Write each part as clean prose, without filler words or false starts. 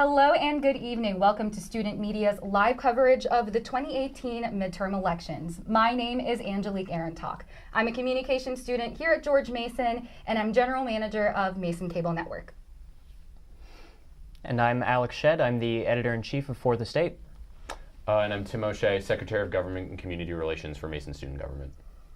Hello and good evening. Welcome to Student Media's live coverage of the 2018 midterm elections. My name is Angelique Arentalk. I'm a communications student here at George Mason, and I'm general manager of Mason Cable Network. And I'm Alex Shedd. I'm the editor-in-chief of For the State. And I'm Tim O'Shea, Secretary of Government and Community Relations for Mason Student Government.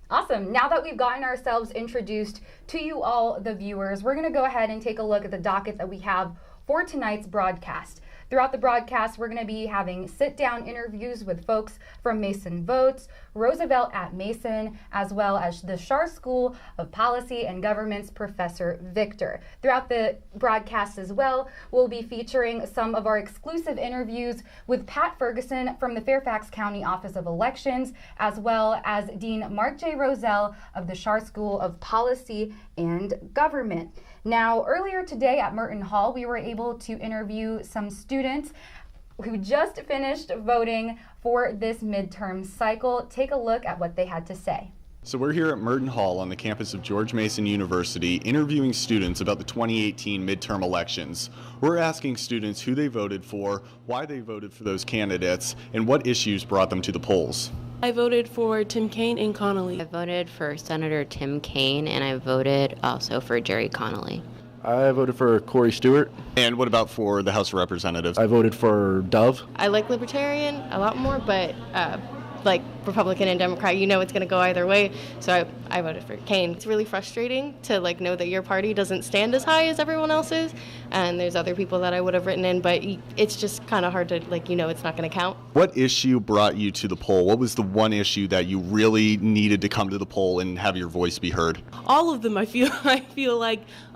Awesome. Now that we've gotten ourselves introduced to you all, the viewers, we're going to go ahead and take a look at the docket that we have for tonight's broadcast. Throughout the broadcast, we're going to be having sit-down interviews with folks from Mason Votes, Roosevelt at Mason, as well as the Schar School of Policy and Government's Professor Victor. Throughout the broadcast as well, we'll be featuring some of our exclusive interviews with Pat Ferguson from the Fairfax County Office of Elections, as well as Dean Mark J. Rozell of the Schar School of Policy and Government. Now, earlier today at Merten Hall, we were able to interview some students who just finished voting for this midterm cycle. Take a look at what they had to say. So we're here at Merten Hall on the campus of George Mason University interviewing students about the 2018 midterm elections. We're asking students who they voted for, why they voted for those candidates, and what issues brought them to the polls. I voted for Tim Kaine and Connolly. I voted for Senator Tim Kaine, and I voted also for Jerry Connolly. I voted for Corey Stewart. And what about for the House of Representatives? I voted for Dove. I like Libertarian a lot more, but like Republican and Democrat, you know it's going to go either way. So I voted for Kaine. It's really frustrating to know that your party doesn't stand as high as everyone else's, and there's other people that I would have written in, but it's just kind of hard to it's not going to count. What issue brought you to the poll? What was the one issue that you really needed to come to the poll and have your voice be heard? All of them. I feel like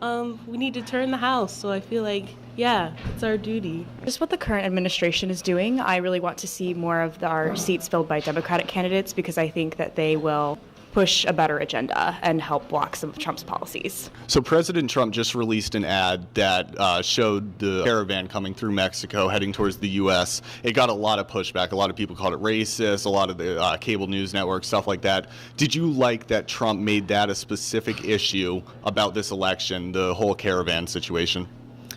we need to turn the House, so I feel like it's our duty. Just what the current administration is doing. I really want to see more of our seats filled by Democratic candidates because I think that they will push a better agenda and help block some of Trump's policies. So President Trump just released an ad that showed the caravan coming through Mexico heading towards the U.S. It got a lot of pushback. A lot of people called it racist, a lot of the cable news networks, stuff like that. Did you like that Trump made that a specific issue about this election, the whole caravan situation?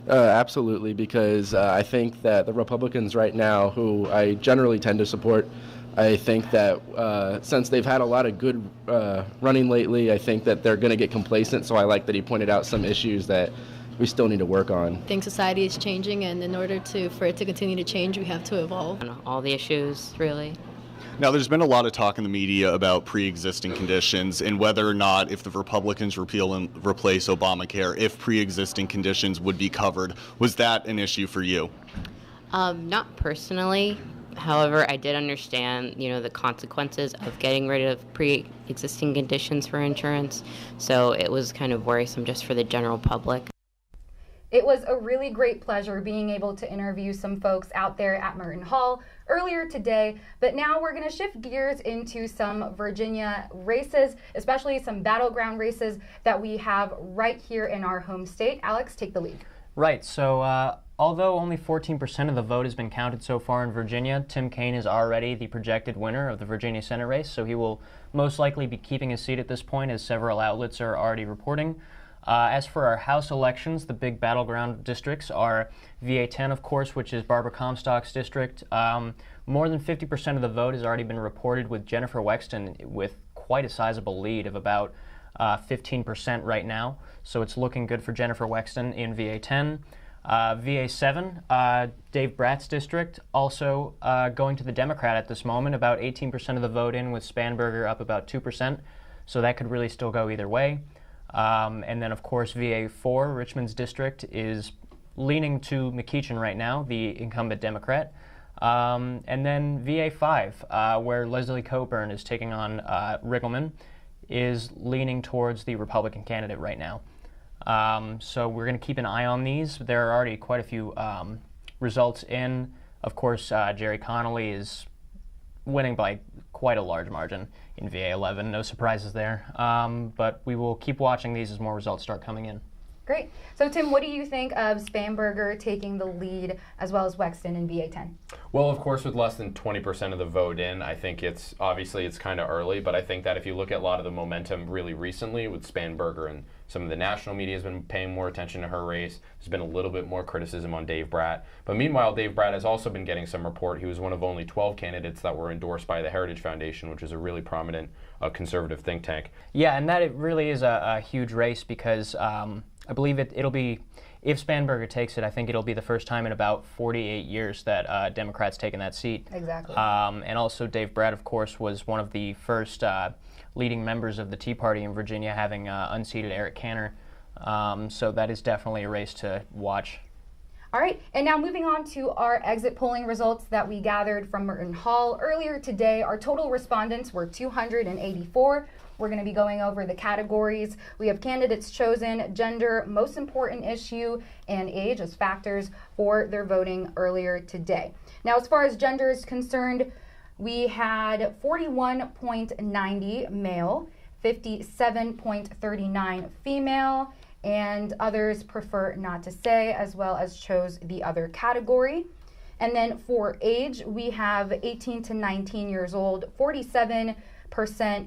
Absolutely, because I think that the Republicans right now, who I generally tend to support, I think that since they've had a lot of good running lately, I think that they're going to get complacent, so I like that he pointed out some issues that we still need to work on. I think society is changing, and in order for it to continue to change, we have to evolve. All the issues, really. Now, there's been a lot of talk in the media about pre-existing conditions and whether or not, if the Republicans repeal and replace Obamacare, if pre-existing conditions would be covered. Was that an issue for you? Not personally. However, I did understand, the consequences of getting rid of pre-existing conditions for insurance. So it was kind of worrisome just for the general public. It was a really great pleasure being able to interview some folks out there at Merten Hall earlier today, but now we're going to shift gears into some Virginia races, especially some battleground races that we have right here in our home state. Alex, take the lead. Right, so although only 14% of the vote has been counted so far in Virginia, Tim Kaine is already the projected winner of the Virginia Senate race, so he will most likely be keeping his seat at this point, as several outlets are already reporting. As for our House elections, the big battleground districts are VA 10, of course, which is Barbara Comstock's district. More than 50% of the vote has already been reported, with Jennifer Wexton with quite a sizable lead of about 15% right now. So it's looking good for Jennifer Wexton in VA 10. VA 7, Dave Bratt's district, also going to the Democrat at this moment, about 18% of the vote in, with Spanberger up about 2%. So that could really still go either way. And then, of course, VA 4, Richmond's district, is leaning to McEachin right now, the incumbent Democrat. And then VA 5, where Leslie Coburn is taking on Riggleman, is leaning towards the Republican candidate right now. So we're going to keep an eye on these. There are already quite a few results in. Of course, Jerry Connolly is winning by quite a large margin in VA 11. No surprises there. But we will keep watching these as more results start coming in. Great. So, Tim, what do you think of Spanberger taking the lead as well as Wexton in VA10? Well, of course, with less than 20% of the vote in, I think it's kind of early, but I think that if you look at a lot of the momentum really recently with Spanberger, and some of the national media has been paying more attention to her race, there's been a little bit more criticism on Dave Bratt. But meanwhile, Dave Bratt has also been getting some report. He was one of only 12 candidates that were endorsed by the Heritage Foundation, which is a really prominent conservative think tank. Yeah, and that it really is a huge race because I believe it'll be, if Spanberger takes it, I think it'll be the first time in about 48 years that Democrats taken that seat. Exactly. And also Dave Bratt, of course, was one of the first leading members of the Tea Party in Virginia, having unseated Eric Cantor. So that is definitely a race to watch. All right, and now moving on to our exit polling results that we gathered from Merten Hall earlier today. Our total respondents were 284. We're going to be going over the categories. We have candidates chosen, gender, most important issue, and age as factors for their voting earlier today. Now, as far as gender is concerned, we had 41.90 male, 57.39 female, and others prefer not to say, as well as chose the other category. And then for age, we have 18 to 19 years old, 47%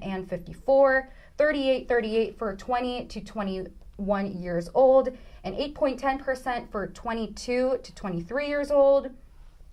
and 54, 38 for 20 to 21 years old, and 8.10% for 22 to 23 years old,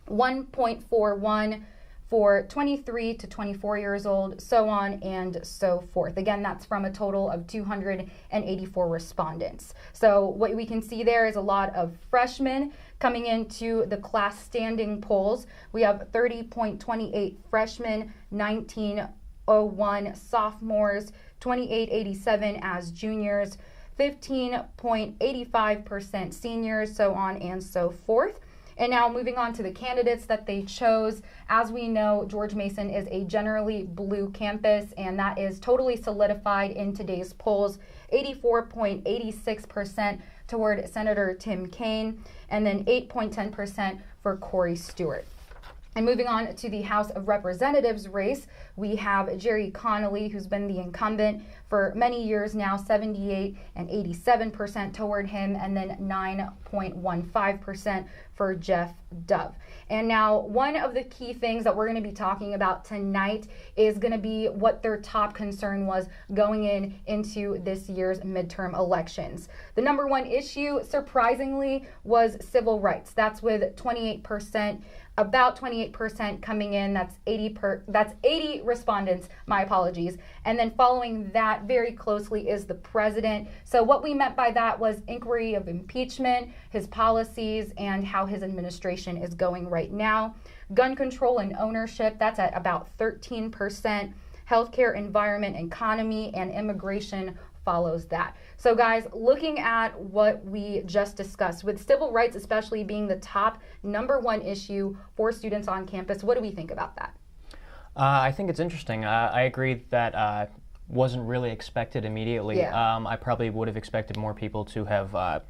1.41 for 23 to 24 years old, so on and so forth. Again, that's from a total of 284 respondents. So what we can see there is a lot of freshmen coming into the class standing polls. We have 30.28 freshmen, 1901 sophomores, 2887 as juniors, 15.85% seniors, so on and so forth. And now moving on to the candidates that they chose. As we know, George Mason is a generally blue campus, and that is totally solidified in today's polls. 84.86% toward Senator Tim Kaine, and then 8.10% for Corey Stewart. And moving on to the House of Representatives race, we have Jerry Connolly, who's been the incumbent for many years now, 78 and 87% toward him, and then 9.15% for Jeff Dove. And now one of the key things that we're going to be talking about tonight is going to be what their top concern was going into this year's midterm elections. The number one issue, surprisingly, was civil rights. That's with 28%. About 28% coming in. That's 80 respondents, my apologies. And then following that very closely is the president. So what we meant by that was inquiry of impeachment, his policies, and how his administration is going right now. Gun control and ownership, that's at about 13%. Healthcare, environment, economy, and immigration follows that. So guys, looking at what we just discussed, with civil rights especially being the top number one issue for students on campus, what do we think about that? I think it's interesting. I agree that wasn't really expected immediately. Yeah. I probably would have expected more people to have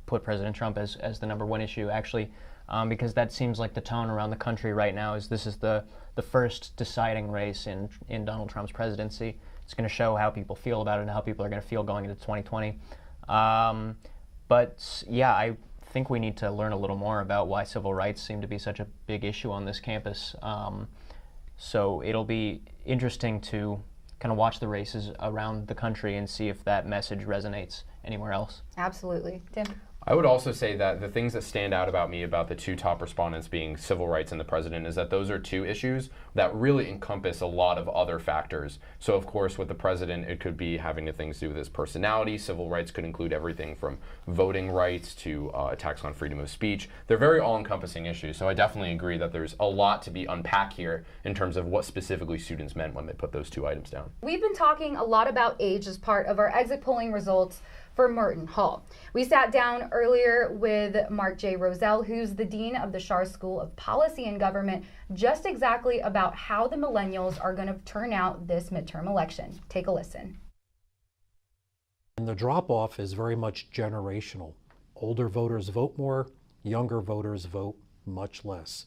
put President Trump as the number one issue, actually, because that seems like the tone around the country right now is this is the first deciding race in Donald Trump's presidency. It's going to show how people feel about it and how people are going to feel going into 2020. But yeah, I think we need to learn a little more about why civil rights seem to be such a big issue on this campus. So it'll be interesting to kind of watch the races around the country and see if that message resonates anywhere else. Absolutely. Tim? I would also say that the things that stand out about me about the two top respondents being civil rights and the president is that those are two issues that really encompass a lot of other factors. So of course with the president it could be having things to do with his personality. Civil rights could include everything from voting rights to attacks on freedom of speech. They're very all-encompassing issues, so I definitely agree that there's a lot to be unpacked here in terms of what specifically students meant when they put those two items down. We've been talking a lot about age as part of our exit polling results for Merten Hall. We sat down earlier with Mark J. Rozell, who's the Dean of the Schar School of Policy and Government, just exactly about how the millennials are going to turn out this midterm election. Take a listen. And the drop-off is very much generational. Older voters vote more, younger voters vote much less.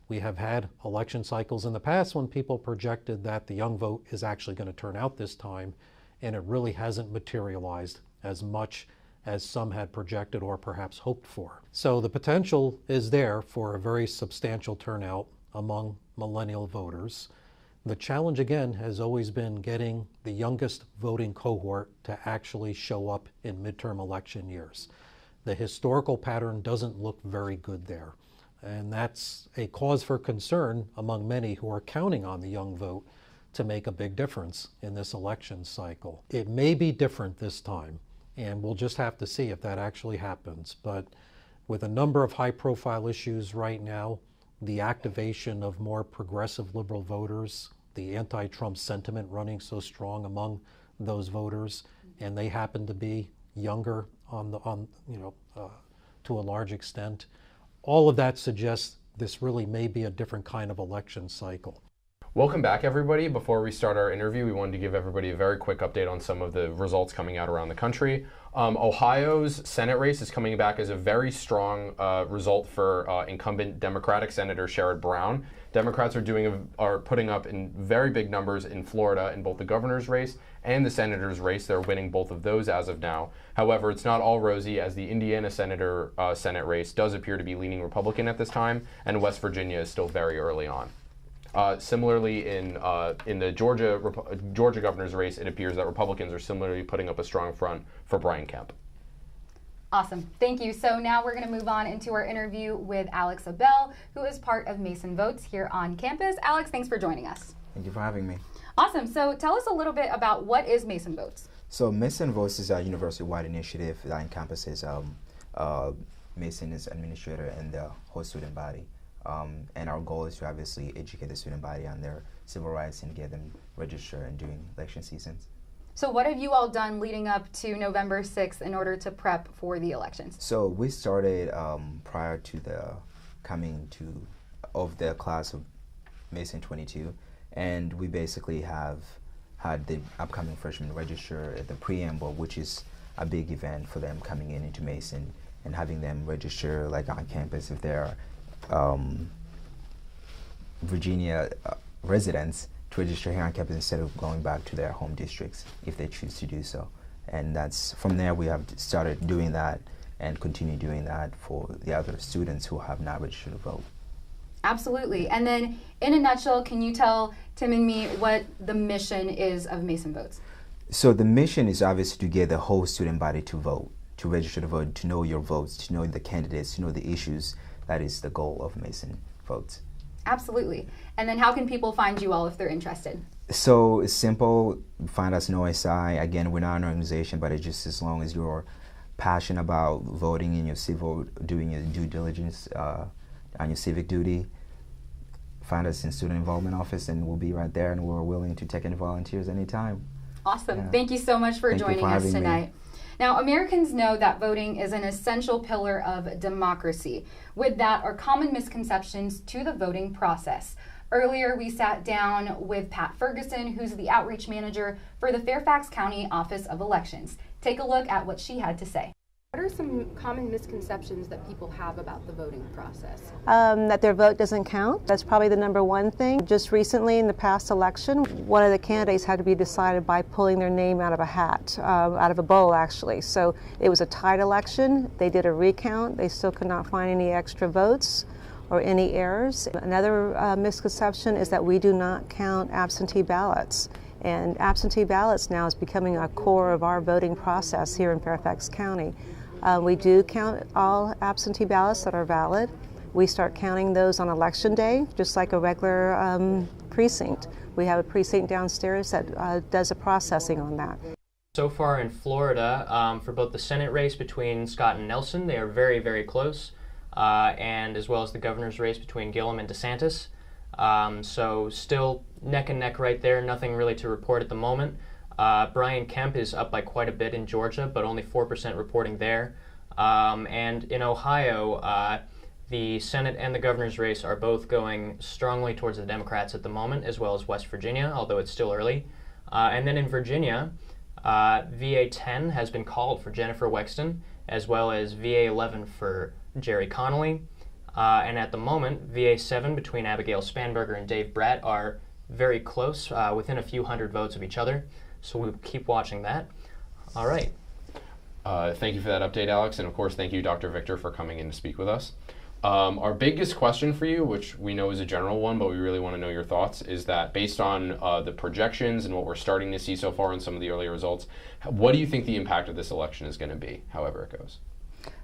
We have had election cycles in the past when people projected that the young vote is actually going to turn out this time, and it really hasn't materialized as much as some had projected or perhaps hoped for. So the potential is there for a very substantial turnout among millennial voters. The challenge again has always been getting the youngest voting cohort to actually show up in midterm election years. The historical pattern doesn't look very good there. And that's a cause for concern among many who are counting on the young vote to make a big difference in this election cycle. It may be different this time, and we'll just have to see if that actually happens. But with a number of high-profile issues right now, the activation of more progressive liberal voters, the anti-Trump sentiment running so strong among those voters, and they happen to be younger to a large extent, all of that suggests this really may be a different kind of election cycle. Welcome back, everybody. Before we start our interview, we wanted to give everybody a very quick update on some of the results coming out around the country. Ohio's Senate race is coming back as a very strong result for incumbent Democratic Senator Sherrod Brown. Democrats are putting up in very big numbers in Florida in both the governor's race and the senator's race. They're winning both of those as of now. However, it's not all rosy, as the Indiana Senate race does appear to be leaning Republican at this time, and West Virginia is still very early on. Similarly, in the Georgia governor's race, it appears that Republicans are similarly putting up a strong front for Brian Kemp. Awesome. Thank you. So now we're going to move on into our interview with Alex Abell, who is part of Mason Votes here on campus. Alex, thanks for joining us. Thank you for having me. Awesome. So tell us a little bit about what is Mason Votes. So Mason Votes is a university-wide initiative that encompasses Mason's administrator and the whole student body. And our goal is to obviously educate the student body on their civil rights and get them registered and during election seasons. So what have you all done leading up to November 6th in order to prep for the elections? So we started prior to the coming of the class of Mason 22, and we basically have had the upcoming freshmen register at the preamble, which is a big event for them coming into Mason and having them register like on campus if they're Virginia residents to register here on campus instead of going back to their home districts if they choose to do so. And that's from there we have started doing that and continue doing that for the other students who have not registered to vote. Absolutely. And then in a nutshell, can you tell Tim and me what the mission is of Mason Votes? So the mission is obviously to get the whole student body to vote, to register to vote, to know your votes, to know the candidates, to know the issues. That is the goal of Mason Votes. Absolutely. And then how can people find you all if they're interested? So it's simple. Find us in OSI. Again, we're not an organization, but it's just as long as you're passionate about voting in your doing your due diligence on your civic duty, find us in Student Involvement Office and we'll be right there, and we're willing to take any volunteers anytime. Awesome. Yeah. Thank you so much for joining us tonight. Me. Now, Americans know that voting is an essential pillar of democracy. With that are common misconceptions to the voting process. Earlier, we sat down with Pat Ferguson, who's the outreach manager for the Fairfax County Office of Elections. Take a look at what she had to say. What are some common misconceptions that people have about the voting process? That their vote doesn't count. That's probably the number one thing. Just recently in the past election, one of the candidates had to be decided by pulling their name out of a hat, out of a bowl actually. So it was a tied election. They did a recount. They still could not find any extra votes or any errors. Another misconception is that we do not count absentee ballots. And absentee ballots now is becoming a core of our voting process here in Fairfax County. We do count all absentee ballots that are valid. We start counting those on election day, just like a regular precinct. We have a precinct downstairs that does the processing on that. So far in Florida, for both the Senate race between Scott and Nelson, they are very, very close, and as well as the governor's race between Gillum and DeSantis. So still neck and neck right there, nothing really to report at the moment. Brian Kemp is up by quite a bit in Georgia, but only 4% reporting there. And in Ohio, the Senate and the governor's race are both going strongly towards the Democrats at the moment, as well as West Virginia, although it's still early. And then in Virginia, VA 10 has been called for Jennifer Wexton, as well as VA 11 for Jerry Connolly. And at the moment, VA 7 between Abigail Spanberger and Dave Bratt are very close, within a few hundred votes of each other. So we'll keep watching that. All right. Thank you for that update, Alex, and of course, thank you, Dr. Victor, for coming in to speak with us. Our biggest question for you, which we know is a general one, but we really want to know your thoughts, is that based on the projections and what we're starting to see so far in some of the earlier results, what do you think the impact of this election is going to be, however it goes?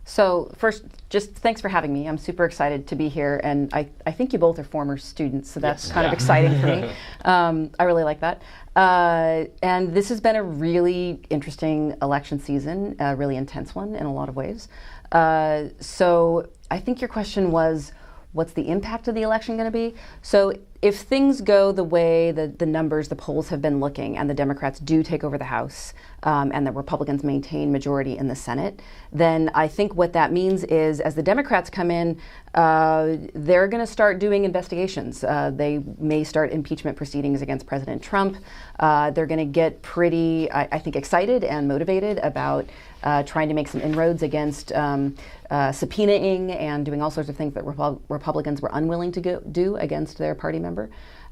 So first, just thanks for having me. I'm super excited to be here, and I think you both are former students, so that's kind of exciting for me. I really like that. And this has been a really interesting election season, a really intense one in a lot of ways. So I think your question was, what's the impact of the election going to be? So if things go the way the numbers, the polls have been looking, and the Democrats do take over the House, and the Republicans maintain majority in the Senate, then I think what that means is, as the Democrats come in, they're going to start doing investigations. They may start impeachment proceedings against President Trump. They're going to get pretty, I think, excited and motivated about trying to make some inroads against subpoenaing and doing all sorts of things that Republicans were unwilling to do against their party member.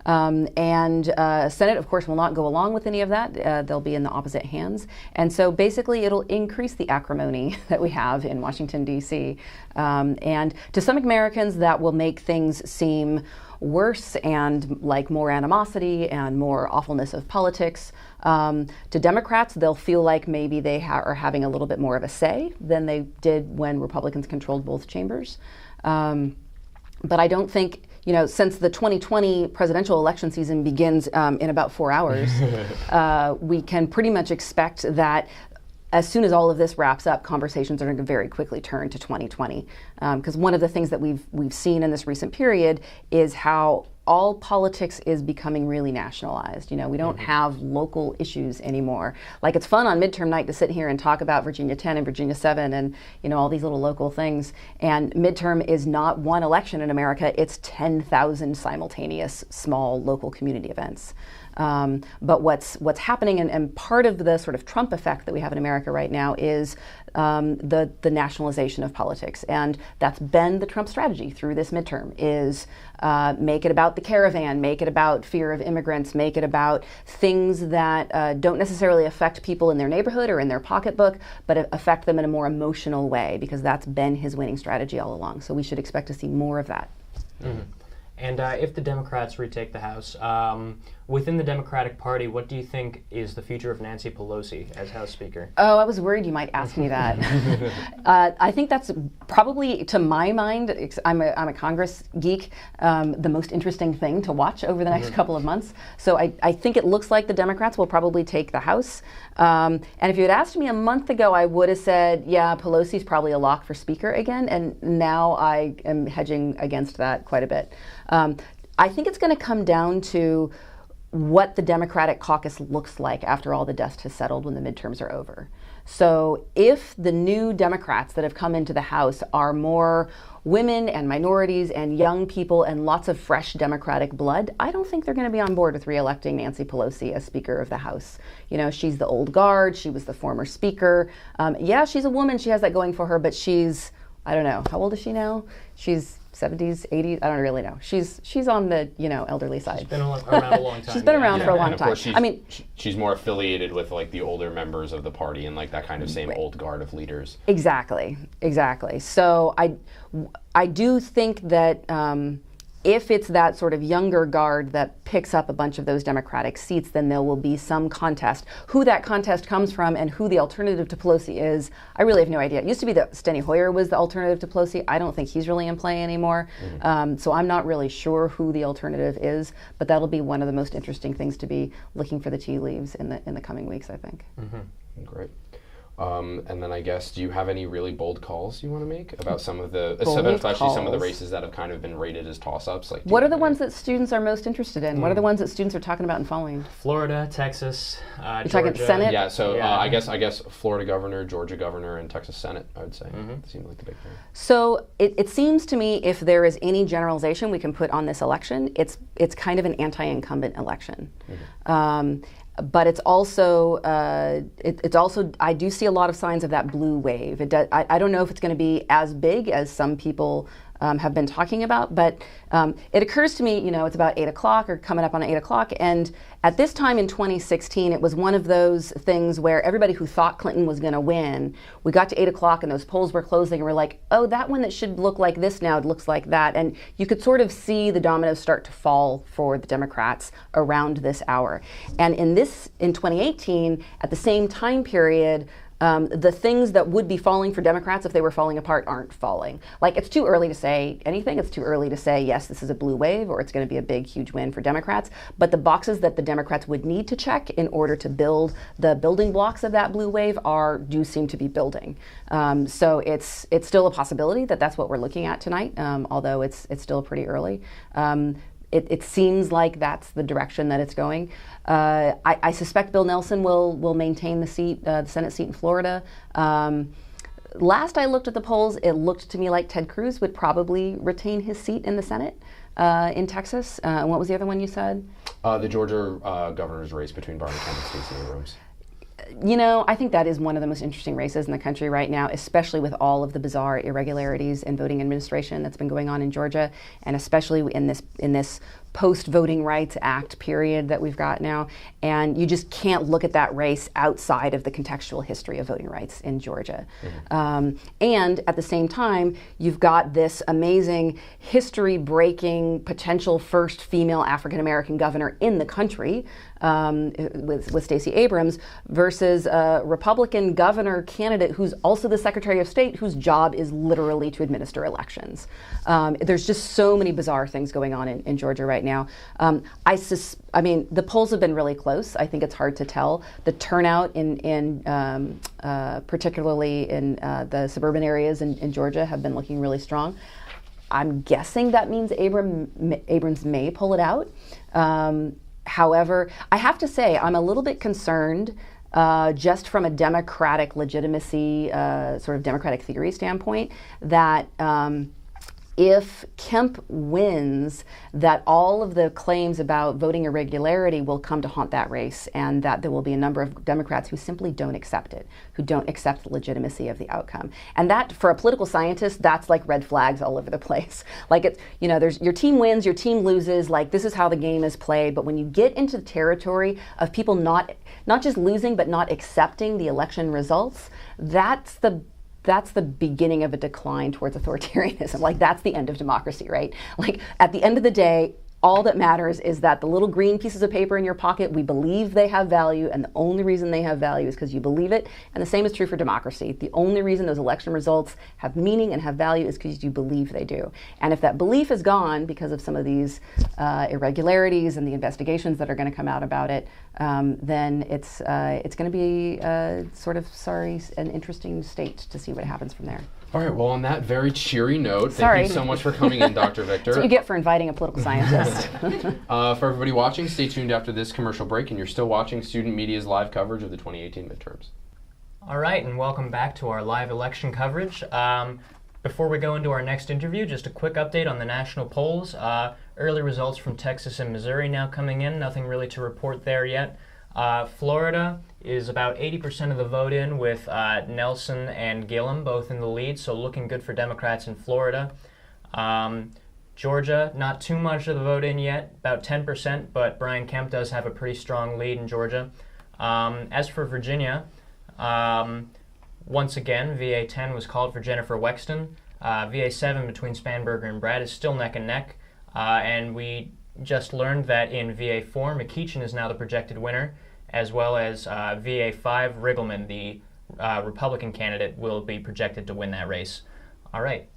Senate, of course, will not go along with any of that. They'll be in the opposite hands. And so basically it'll increase the acrimony that we have in Washington, D.C. And to some Americans, that will make things seem worse and like more animosity and more awfulness of politics. To Democrats, they'll feel like maybe they are having a little bit more of a say than they did when Republicans controlled both chambers. But I don't think, since the 2020 presidential election season begins in about 4 hours, we can pretty much expect that as soon as all of this wraps up, conversations are going to very quickly turn to 2020. Because one of the things that we've seen in this recent period is how all politics is becoming really nationalized. We don't have local issues anymore. Like, it's fun on midterm night to sit here and talk about Virginia 10 and Virginia 7 and, all these little local things. And midterm is not one election in America, it's 10,000 simultaneous small local community events. But what's happening, and part of the sort of Trump effect that we have in America right now is the nationalization of politics. And that's been the Trump strategy through this midterm, is make it about the caravan, make it about fear of immigrants, make it about things that don't necessarily affect people in their neighborhood or in their pocketbook, but affect them in a more emotional way, because that's been his winning strategy all along. So we should expect to see more of that. Mm-hmm. And if the Democrats retake the House, within the Democratic Party, what do you think is the future of Nancy Pelosi as House Speaker? Oh, I was worried you might ask me that. I think that's probably, to my mind, I'm a Congress geek, the most interesting thing to watch over the next couple of months. So I think it looks like the Democrats will probably take the House. And if you had asked me a month ago, I would have said, yeah, Pelosi's probably a lock for Speaker again. And now I am hedging against that quite a bit. I think it's going to come down to what the Democratic caucus looks like after all the dust has settled when the midterms are over. So if the new Democrats that have come into the House are more women and minorities and young people and lots of fresh Democratic blood, I don't think they're going to be on board with re-electing Nancy Pelosi as Speaker of the House. She's the old guard. She was the former Speaker. Yeah, she's a woman. She has that going for her, but she's, I don't know, how old is she now? She's 70s, 80s, I don't really know. She's on the, elderly side. She's been around a long time. She's been around for a long and of time. Course she's more affiliated with like the older members of the party and like that kind of same old guard of leaders. Exactly. So I do think that if it's that sort of younger guard that picks up a bunch of those Democratic seats, then there will be some contest. Who that contest comes from and who the alternative to Pelosi is, I really have no idea. It used to be that Steny Hoyer was the alternative to Pelosi. I don't think he's really in play anymore. So I'm not really sure who the alternative is, but that'll be one of the most interesting things to be looking for the tea leaves in the coming weeks, I think. Great. And then I guess, do you have any really bold calls you want to make about some of the, especially some of the races that have kind of been rated as toss-ups? Like, what are the ones that students are most interested in? What are the ones that students are talking about and following? Florida, Texas, You're Georgia. talking Senate? Yeah, so I guess Florida governor, Georgia governor, and Texas Senate, I would say. Seem like the big thing. So it seems to me, if there is any generalization we can put on this election, it's kind of an anti-incumbent election. But it's also I do see a lot of signs of that blue wave. I don't know if it's going to be as big as some people have been talking about. But it occurs to me, it's about 8 o'clock or coming up on 8 o'clock. And at this time in 2016, it was one of those things where everybody who thought Clinton was going to win, we got to 8 o'clock and those polls were closing and we're like, oh, that one that should look like this now, it looks like that. And you could sort of see the dominoes start to fall for the Democrats around this hour. And in 2018, at the same time period, the things that would be falling for Democrats if they were falling apart aren't falling. Like, it's too early to say anything. It's too early to say, yes, this is a blue wave or it's going to be a big, huge win for Democrats. But the boxes that the Democrats would need to check in order to build the building blocks of that blue wave do seem to be building. So it's still a possibility that that's what we're looking at tonight, although it's still pretty early. It seems like that's the direction that it's going. I suspect Bill Nelson will maintain the seat, the Senate seat in Florida. Last I looked at the polls, it looked to me like Ted Cruz would probably retain his seat in the Senate in Texas. What was the other one you said? The Georgia governor's race between Brian Kemp and Stacey Abrams. I think that is one of the most interesting races in the country right now, especially with all of the bizarre irregularities in voting administration that's been going on in Georgia, and especially in this post-Voting Rights Act period that we've got now. And you just can't look at that race outside of the contextual history of voting rights in Georgia. Mm-hmm. And at the same time, you've got this amazing history-breaking potential first female African-American governor in the country, with Stacey Abrams, versus a Republican governor candidate who's also the Secretary of State, whose job is literally to administer elections. There's just so many bizarre things going on in Georgia right now. The polls have been really close. I think it's hard to tell. The turnout particularly in the suburban areas in Georgia have been looking really strong. I'm guessing that means Abrams may pull it out. However, I have to say I'm a little bit concerned just from a democratic legitimacy, sort of democratic theory standpoint, that if Kemp wins, that all of the claims about voting irregularity will come to haunt that race, and that there will be a number of Democrats who simply don't accept it, who don't accept the legitimacy of the outcome. And that, for a political scientist, that's like red flags all over the place. Like, it's, there's your team wins, your team loses, like this is how the game is played. But when you get into the territory of people not just losing, but not accepting the election results, that's the beginning of a decline towards authoritarianism. Like, that's the end of democracy, right? Like, at the end of the day, all that matters is that the little green pieces of paper in your pocket, we believe they have value, and the only reason they have value is because you believe it. And the same is true for democracy. The only reason those election results have meaning and have value is because you believe they do. And if that belief is gone because of some of these irregularities and the investigations that are going to come out about it, then it's going to be sort of an interesting state to see what happens from there. All right, well, on that very cheery note, thank you so much for coming in, Dr. Victor. That's what you get for inviting a political scientist. For everybody watching, stay tuned after this commercial break, and you're still watching Student Media's live coverage of the 2018 midterms. All right, and welcome back to our live election coverage. Before we go into our next interview, just a quick update on the national polls. Early results from Texas and Missouri now coming in. Nothing really to report there yet. Florida is about 80% of the vote in, with Nelson and Gillum both in the lead, so looking good for Democrats in Florida. Georgia, not too much of the vote in yet, about 10%, but Brian Kemp does have a pretty strong lead in Georgia. As for Virginia, once again, VA 10 was called for Jennifer Wexton. VA 7 between Spanberger and Brad is still neck and neck, and we just learned that in VA 4, McEachin is now the projected winner, as well as VA 5, Riggleman, the Republican candidate, will be projected to win that race. All right.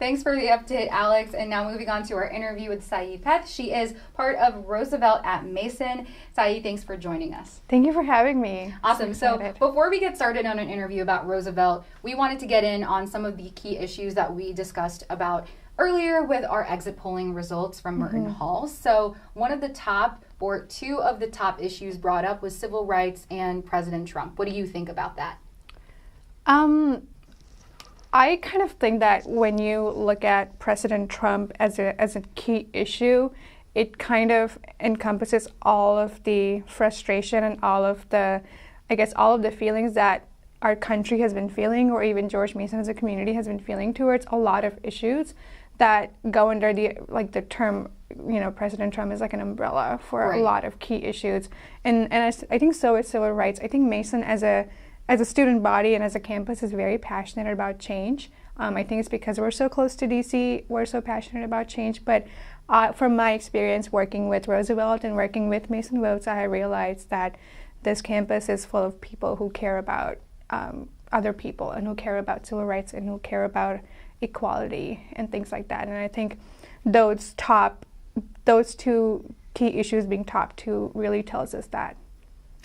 Thanks for the update, Alex. And now moving on to our interview with Sayi Peth. She is part of Roosevelt at Mason. Sayi, thanks for joining us. Thank you for having me. Awesome. So before we get started on an interview about Roosevelt, we wanted to get in on some of the key issues that we discussed about earlier with our exit polling results from Merten Hall. So two of the top issues brought up was civil rights and President Trump. What do you think about that? I kind of think that when you look at President Trump as a key issue, it kind of encompasses all of the frustration and all of the feelings that our country has been feeling, or even George Mason as a community has been feeling towards a lot of issues that go under the term, President Trump is like an umbrella for a lot of key issues. And I think so is civil rights. I think Mason as a student body and as a campus is very passionate about change. I think it's because we're so close to DC, we're so passionate about change. But from my experience working with Roosevelt and working with Mason Votes, I realized that this campus is full of people who care about other people and who care about civil rights and who care about equality and things like that. And I think those two key issues being top two really tells us that.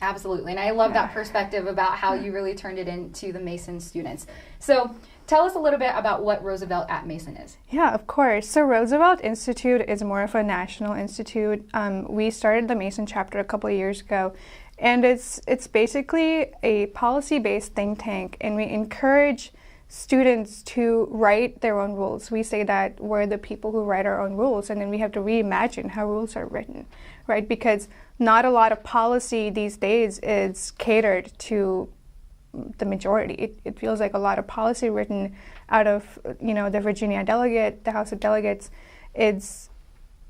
Absolutely, and I love that perspective about how you really turned it into the Mason students. So tell us a little bit about what Roosevelt at Mason is. Yeah, of course. So Roosevelt Institute is more of a national institute. We started the Mason chapter a couple of years ago, and it's basically a policy-based think tank, and we encourage students to write their own rules. We say that we're the people who write our own rules, and then we have to reimagine how rules are written, right? Because not a lot of policy these days is catered to the majority. It feels like a lot of policy written out of the Virginia delegate, the House of Delegates,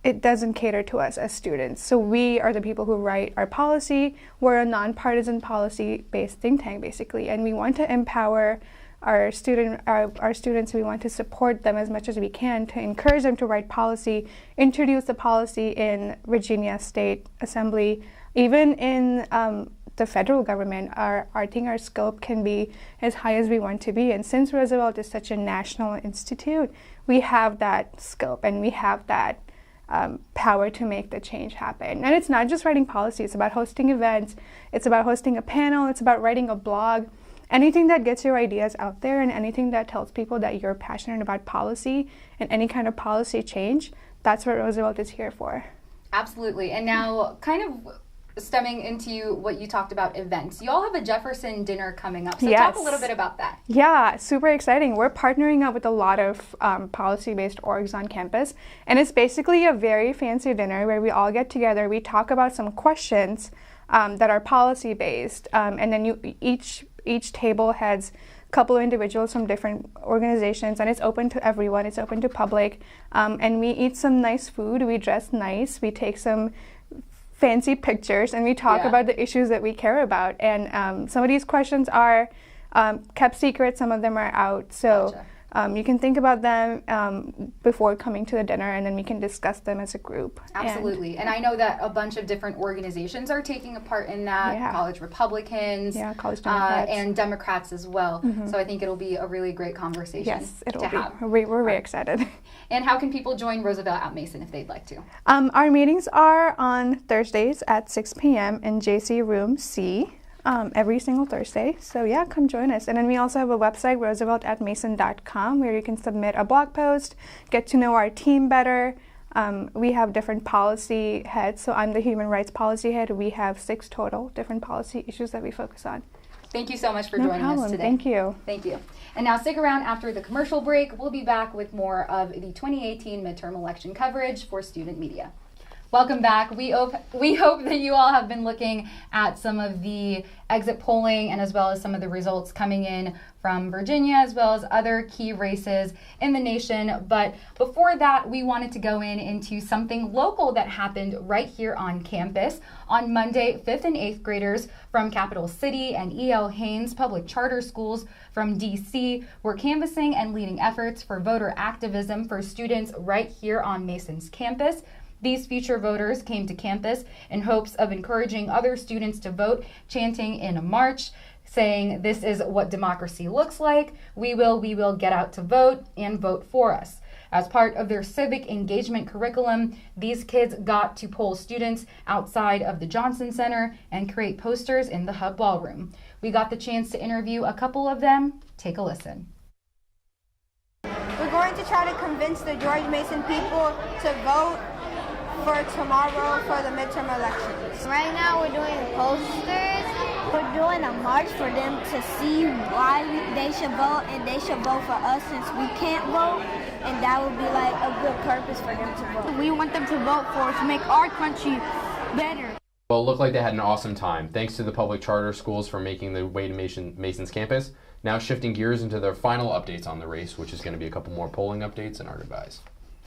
it doesn't cater to us as students. So we are the people who write our policy. We're a nonpartisan policy-based think tank, basically, and we want to empower our students. We want to support them as much as we can to encourage them to write policy, introduce the policy in Virginia State Assembly, even in the federal government. I think our scope can be as high as we want to be. And since Roosevelt is such a national institute, we have that scope and we have that power to make the change happen. And it's not just writing policy, it's about hosting events, it's about hosting a panel, it's about writing a blog. Anything that gets your ideas out there and anything that tells people that you're passionate about policy and any kind of policy change, that's what Roosevelt is here for. Absolutely. And now kind of stemming into what you talked about, events. You all have a Jefferson dinner coming up. So talk a little bit about that. Yeah, super exciting. We're partnering up with a lot of policy-based orgs on campus. And it's basically a very fancy dinner where we all get together. We talk about some questions that are policy-based. And then each table has a couple of individuals from different organizations, and it's open to everyone, it's open to public, and we eat some nice food, we dress nice, we take some fancy pictures, and we talk about the issues that we care about. And some of these questions are kept secret, some of them are out, so you can think about them before coming to the dinner, and then we can discuss them as a group. Absolutely. And I know that a bunch of different organizations are taking a part in that, college Republicans, college Democrats. And Democrats as well. So I think it'll be a really great conversation yes, it'll to be. have. We're very excited. And how can people join Roosevelt at Mason if they'd like to? Our meetings are on Thursdays at 6 p.m. in JC Room C. Every single Thursday. So yeah, come join us. And then we also have a website, rooseveltatmason.com, where you can submit a blog post, get to know our team better. We have different policy heads. So I'm the human rights policy head. We have 6 total different policy issues that we focus on. Thank you so much for joining us today. Thank you. Thank you. And now stick around after the commercial break. We'll be back with more of the 2018 midterm election coverage for student media. Welcome back. We hope that you all have been looking at some of the exit polling and as well as some of the results coming in from Virginia as well as other key races in the nation. But before that, we wanted to go into something local that happened right here on campus. On Monday, 5th and 8th graders from Capital City and E.L. Haynes public charter schools from DC were canvassing and leading efforts for voter activism for students right here on Mason's campus. These future voters came to campus in hopes of encouraging other students to vote, chanting in a march, saying, "This is what democracy looks like. We will get out to vote and vote for us." As part of their civic engagement curriculum, these kids got to poll students outside of the Johnson Center and create posters in the Hub Ballroom. We got the chance to interview a couple of them. Take a listen. We're going to try to convince the George Mason people to vote for tomorrow for the midterm elections. Right now we're doing posters. We're doing a march for them to see why they should vote, and they should vote for us since we can't vote, and that would be like a good purpose for them to vote. We want them to vote for us to make our country better. Well, it looked like they had an awesome time. Thanks to the public charter schools for making the way to Mason's campus. Now shifting gears into their final updates on the race, which is going to be a couple more polling updates and our goodbyes.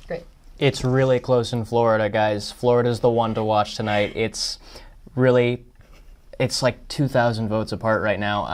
Great. It's really close in Florida, guys. Florida's the one to watch tonight. It's like 2,000 votes apart right now.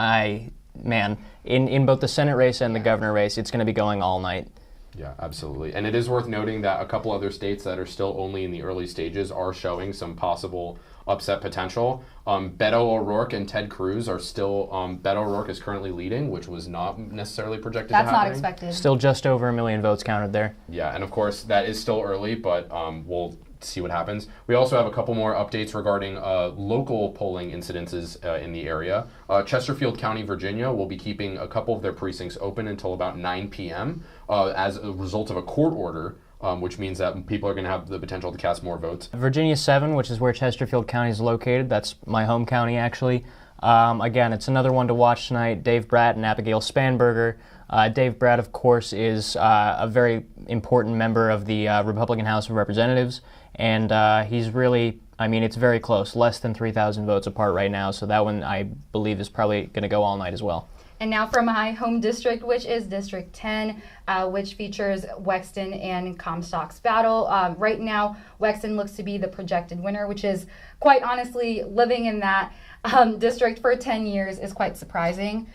In both the Senate race and the governor race, it's going to be going all night. Yeah, absolutely. And it is worth noting that a couple other states that are still only in the early stages are showing some possible upset potential. Beto O'Rourke and Ted Cruz are still, Beto O'Rourke is currently leading, which was not necessarily projected to happen. That's not expected. Still just over 1 million votes counted there. Yeah, and of course that is still early, but we'll see what happens. We also have a couple more updates regarding local polling incidences in the area. Chesterfield County, Virginia will be keeping a couple of their precincts open until about 9 p.m. As a result of a court order, which means that people are going to have the potential to cast more votes. Virginia 7, which is where Chesterfield County is located, that's my home county actually. Again, it's another one to watch tonight. Dave Bratt and Abigail Spanberger. Dave Bratt, of course, is a very important member of the Republican House of Representatives, and he's really, it's very close, less than 3,000 votes apart right now, so that one, I believe, is probably going to go all night as well. And now for my home district, which is District 10, which features Wexton and Comstock's battle. Right now, Wexton looks to be the projected winner, which is, quite honestly, living in that district for 10 years is quite surprising,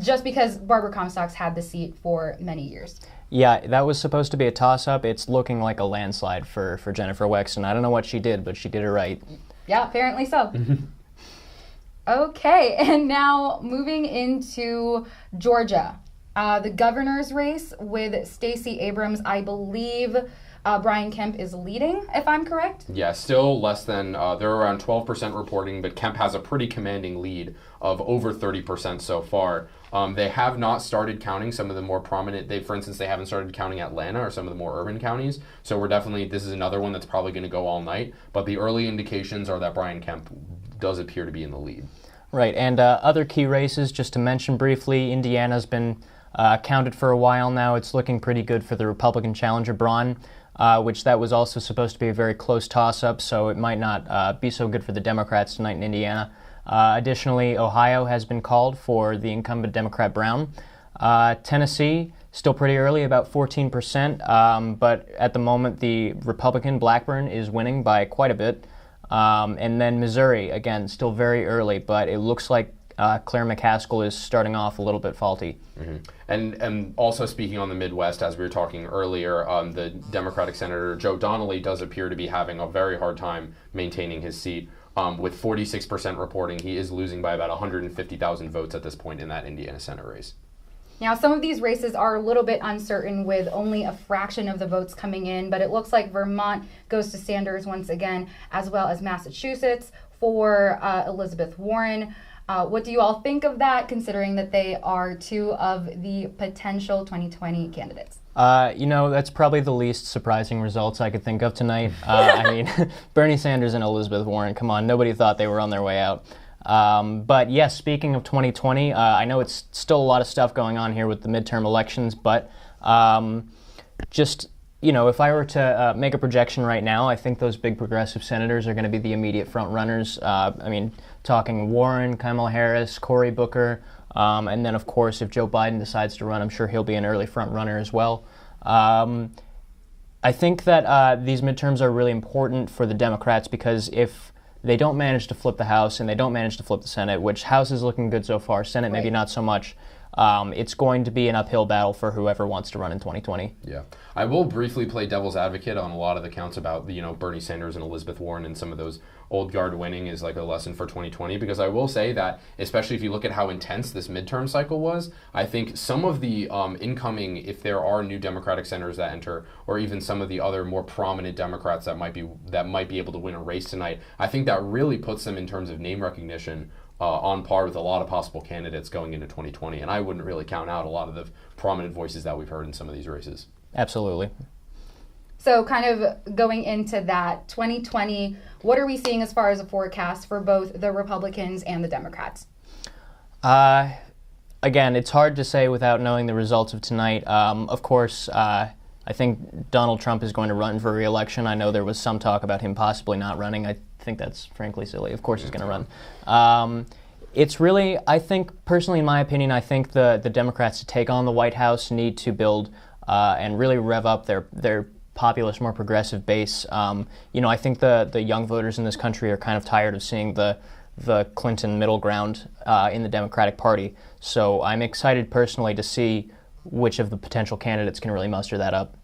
just because Barbara Comstock's had the seat for many years. Yeah, that was supposed to be a toss-up. It's looking like a landslide for Jennifer Wexton. I don't know what she did, but she did it right. Yeah, apparently so. Okay, and now moving into Georgia. The governor's race with Stacey Abrams, I believe Brian Kemp is leading, if I'm correct? Yeah, still less than, they're around 12% reporting, but Kemp has a pretty commanding lead of over 30% so far. They have not started counting some of the more prominent, for instance, they haven't started counting Atlanta or some of the more urban counties, so this is another one that's probably going to go all night, but the early indications are that Brian Kemp does appear to be in the lead. Right, and other key races, just to mention briefly, Indiana's been counted for a while now. It's looking pretty good for the Republican challenger, Braun, which that was also supposed to be a very close toss-up, so it might not be so good for the Democrats tonight in Indiana. Additionally, Ohio has been called for the incumbent Democrat Brown. Tennessee, still pretty early, about 14%, but at the moment the Republican Blackburn is winning by quite a bit. And then Missouri, again, still very early, but it looks like Claire McCaskill is starting off a little bit faulty. Mm-hmm. And also speaking on the Midwest, as we were talking earlier, the Democratic Senator Joe Donnelly does appear to be having a very hard time maintaining his seat. With 46% reporting, he is losing by about 150,000 votes at this point in that Indiana Senate race. Now, some of these races are a little bit uncertain with only a fraction of the votes coming in, but it looks like Vermont goes to Sanders once again, as well as Massachusetts for Elizabeth Warren. What do you all think of that, considering that they are two of the potential 2020 candidates? That's probably the least surprising results I could think of tonight. Bernie Sanders and Elizabeth Warren, come on, nobody thought they were on their way out. But yes, speaking of 2020, I know it's still a lot of stuff going on here with the midterm elections, but if I were to make a projection right now, I think those big progressive senators are going to be the immediate front runners. Talking Warren, Kamala Harris, Cory Booker, and then of course if Joe Biden decides to run, I'm sure he'll be an early front runner as well. I think that these midterms are really important for the Democrats because if they don't manage to flip the House and they don't manage to flip the Senate, which House is looking good so far, Senate maybe not so much, it's going to be an uphill battle for whoever wants to run in 2020. Yeah. I will briefly play devil's advocate on a lot of the counts about, Bernie Sanders and Elizabeth Warren and some of those old guard winning is like a lesson for 2020, because I will say that, especially if you look at how intense this midterm cycle was, I think some of the incoming, if there are new Democratic senators that enter, or even some of the other more prominent Democrats that might be able to win a race tonight, I think that really puts them in terms of name recognition on par with a lot of possible candidates going into 2020, and I wouldn't really count out a lot of the prominent voices that we've heard in some of these races. Absolutely. So kind of going into that 2020, what are we seeing as far as a forecast for both the Republicans and the Democrats? Again, it's hard to say without knowing the results of tonight. Of course, I think Donald Trump is going to run for re-election. I know there was some talk about him possibly not running. I think that's frankly silly. Of course he's going to run. It's really, I think, personally, in my opinion, I think the Democrats to take on the White House need to build and really rev up their populist, more progressive base. I think the young voters in this country are kind of tired of seeing the Clinton middle ground in the Democratic Party. So I'm excited personally to see which of the potential candidates can really muster that up.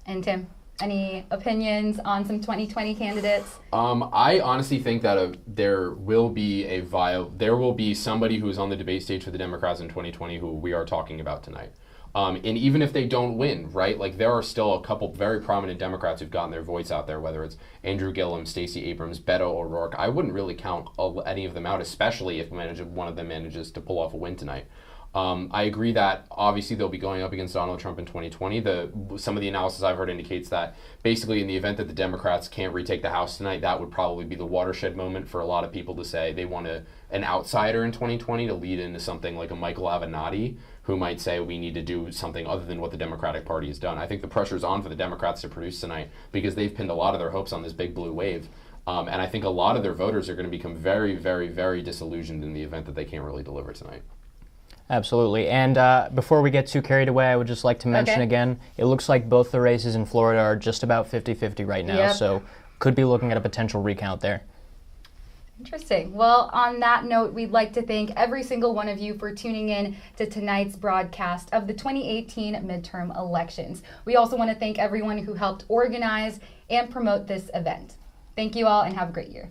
And Tim, any opinions on some 2020 candidates? I honestly think that there will be somebody who is on the debate stage for the Democrats in 2020 who we are talking about tonight. And even if they don't win, right, like there are still a couple very prominent Democrats who've gotten their voice out there, whether it's Andrew Gillum, Stacey Abrams, Beto O'Rourke. I wouldn't really count any of them out, especially if one of them manages to pull off a win tonight. I agree that obviously they'll be going up against Donald Trump in 2020. Some of the analysis I've heard indicates that basically in the event that the Democrats can't retake the House tonight, that would probably be the watershed moment for a lot of people to say they want an outsider in 2020 to lead into something like a Michael Avenatti, who might say we need to do something other than what the Democratic Party has done. I think the pressure's on for the Democrats to produce tonight because they've pinned a lot of their hopes on this big blue wave. And I think a lot of their voters are going to become very, very, very disillusioned in the event that they can't really deliver tonight. Absolutely. And before we get too carried away, I would just like to mention again, it looks like both the races in Florida are just about 50-50 right now. Yep. So could be looking at a potential recount there. Interesting. Well, on that note, we'd like to thank every single one of you for tuning in to tonight's broadcast of the 2018 midterm elections. We also want to thank everyone who helped organize and promote this event. Thank you all and have a great year.